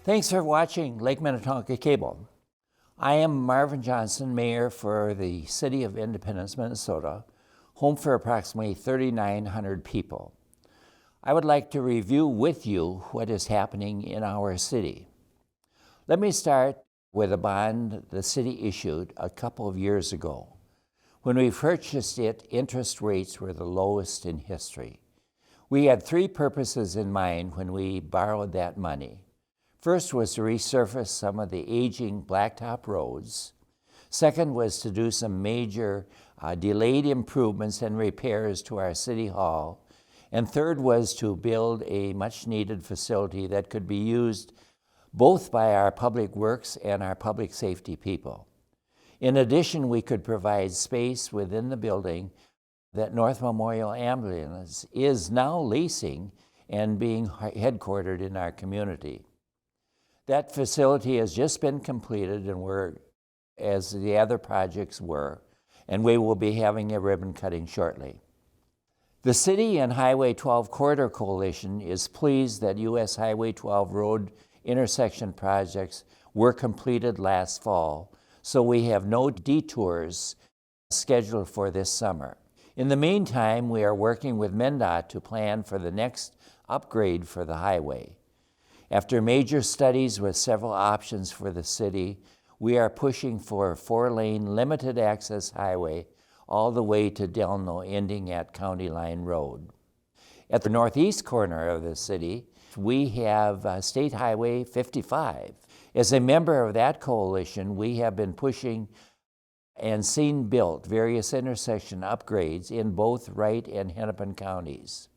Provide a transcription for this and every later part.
Thanks for watching Lake Minnetonka Cable. I am Marvin Johnson, Mayor for the City of Independence, Minnesota, home for approximately 3,900 people. I would like to review with you what is happening in our city. Let me start with a bond the city issued a couple of years ago. When we purchased it, interest rates were the lowest in history. We had three purposes in mind when we borrowed that money. First was to resurface some of the aging blacktop roads. Second was to do some major delayed improvements and repairs to our city hall. And third was to build a much-needed facility that could be used both by our public works and our public safety people. In addition, we could provide space within the building that North Memorial Ambulance is now leasing and being headquartered in our community. That facility has just been completed, and as the other projects were, and we will be having a ribbon cutting shortly. The City and Highway 12 Corridor Coalition is pleased that U.S. Highway 12 road intersection projects were completed last fall, so we have no detours scheduled for this summer. In the meantime, we are working with MnDOT to plan for the next upgrade for the highway. After major studies with several options for the city, we are pushing for a 4-lane limited access highway all the way to Delno, ending at County Line Road. At the northeast corner of the city, we have State Highway 55. As a member of that coalition, we have been pushing and seen built various intersection upgrades in both Wright and Hennepin counties.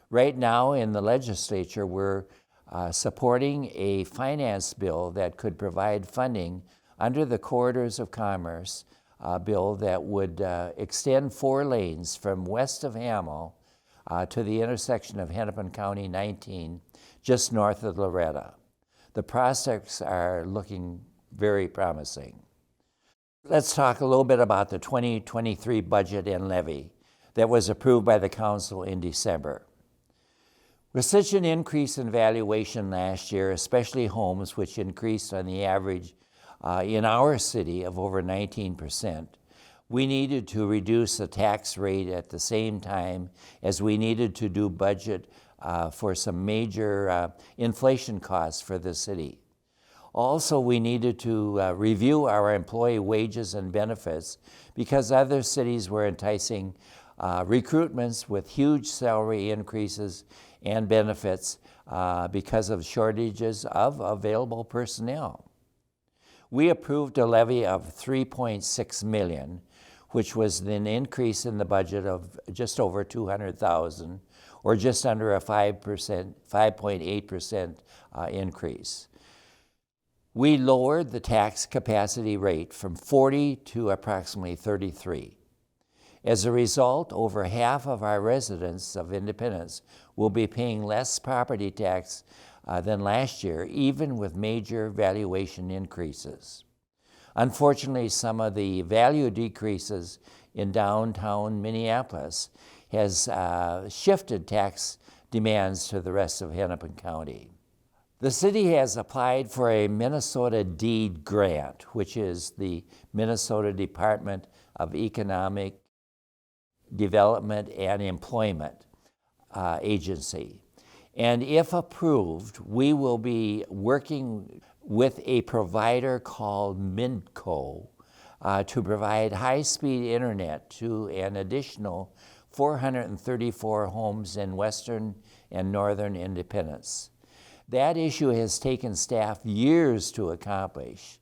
Right now in the legislature, we're supporting a finance bill that could provide funding under the Corridors of Commerce bill that would extend 4 lanes from west of Hamel to the intersection of Hennepin County 19, just north of Loretta. The prospects are looking very promising. Let's talk a little bit about the 2023 Budget and Levy that was approved by the Council in December. With such an increase in valuation last year, especially homes, which increased on the average in our city of over 19%, we needed to reduce the tax rate at the same time as we needed to do budget for some major inflation costs for the city. Also, we needed to review our employee wages and benefits because other cities were enticing recruitments with huge salary increases and benefits because of shortages of available personnel. We approved a levy of $3.6 million, which was an increase in the budget of just over $200,000, or just under a 5.8% increase. We lowered the tax capacity rate from 40 to approximately 33. As a result, over half of our residents of Independence will be paying less property tax than last year, even with major valuation increases. Unfortunately, some of the value decreases in downtown Minneapolis has shifted tax demands to the rest of Hennepin County. The city has applied for a Minnesota Deed Grant, which is the Minnesota Department of Economic Development and Employment agency. And if approved, we will be working with a provider called Midco to provide high-speed internet to an additional 434 homes in western and northern Independence. That issue has taken staff years to accomplish.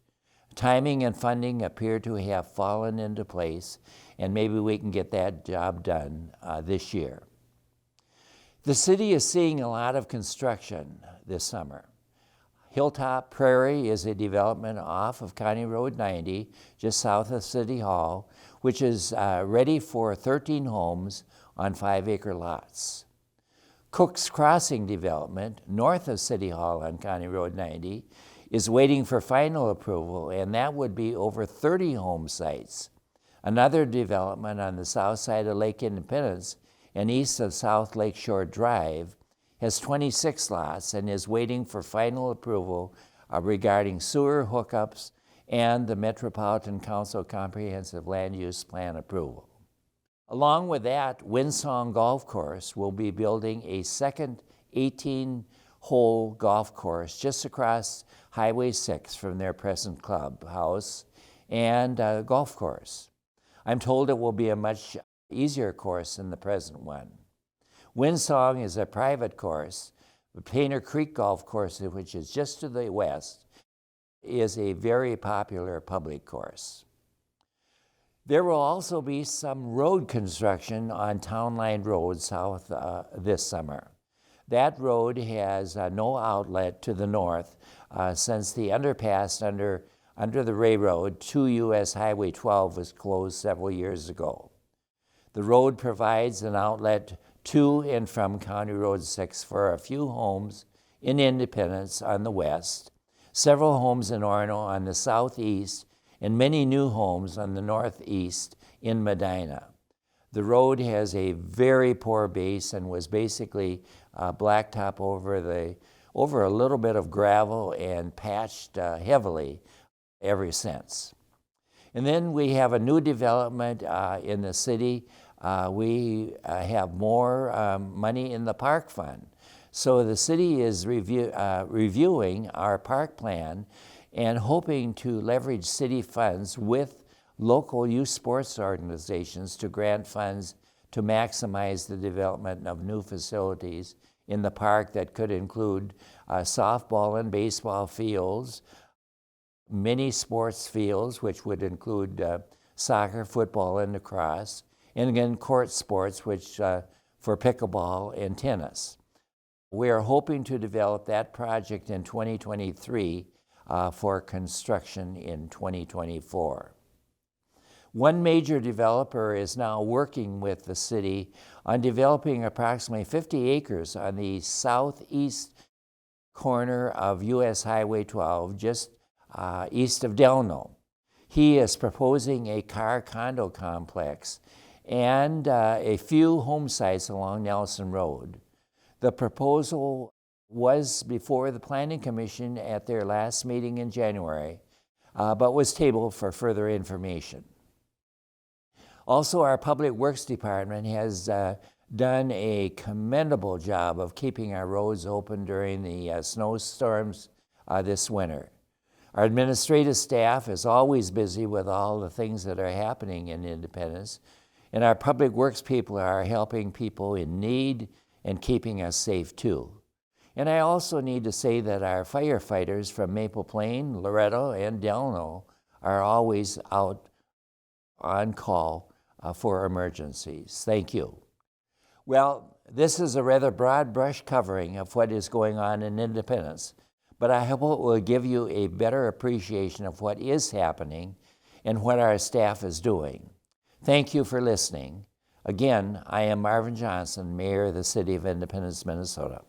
Timing and funding appear to have fallen into place, and maybe we can get that job done this year. The city is seeing a lot of construction this summer. Hilltop Prairie is a development off of County Road 90, just south of City Hall, which is ready for 13 homes on 5-acre lots. Cook's Crossing development, north of City Hall on County Road 90, is waiting for final approval, and that would be over 30 home sites. Another development on the south side of Lake Independence and east of South Lakeshore Drive has 26 lots and is waiting for final approval regarding sewer hookups and the Metropolitan Council Comprehensive Land Use Plan approval. Along with that, Windsong Golf Course will be building a second 18-hole golf course just across Highway 6 from their present clubhouse and golf course. I'm told it will be a much easier course than the present one. Windsong is a private course. The Painter Creek Golf Course, which is just to the west, is a very popular public course. There will also be some road construction on Town Line Road south this summer. That road has no outlet to the north since the underpass under the railroad to US Highway 12 was closed several years ago. The road provides an outlet to and from County Road 6 for a few homes in Independence on the west, several homes in Orono on the southeast, and many new homes on the northeast in Medina. The road has a very poor base and was basically blacktop over a little bit of gravel and patched heavily ever since. And then we have a new development in the city. We have more money in the park fund. So the city is reviewing our park plan and hoping to leverage city funds with local youth sports organizations to grant funds to maximize the development of new facilities in the park that could include softball and baseball fields, mini sports fields, which would include soccer, football, and lacrosse, and again, court sports, which for pickleball and tennis. We are hoping to develop that project in 2023 for construction in 2024. One major developer is now working with the city on developing approximately 50 acres on the southeast corner of US Highway 12, just east of Delno. He is proposing a car condo complex and a few home sites along Nelson Road. The proposal was before the Planning Commission at their last meeting in January, but was tabled for further information. Also, our Public Works Department has done a commendable job of keeping our roads open during the snowstorms this winter. Our administrative staff is always busy with all the things that are happening in Independence, and our public works people are helping people in need and keeping us safe too. And I also need to say that our firefighters from Maple Plain, Loretto, and Delno are always out on call for emergencies. Thank you. Well, this is a rather broad brush covering of what is going on in Independence, but I hope it will give you a better appreciation of what is happening and what our staff is doing. Thank you for listening. Again, I am Marvin Johnson, Mayor of the City of Independence, Minnesota.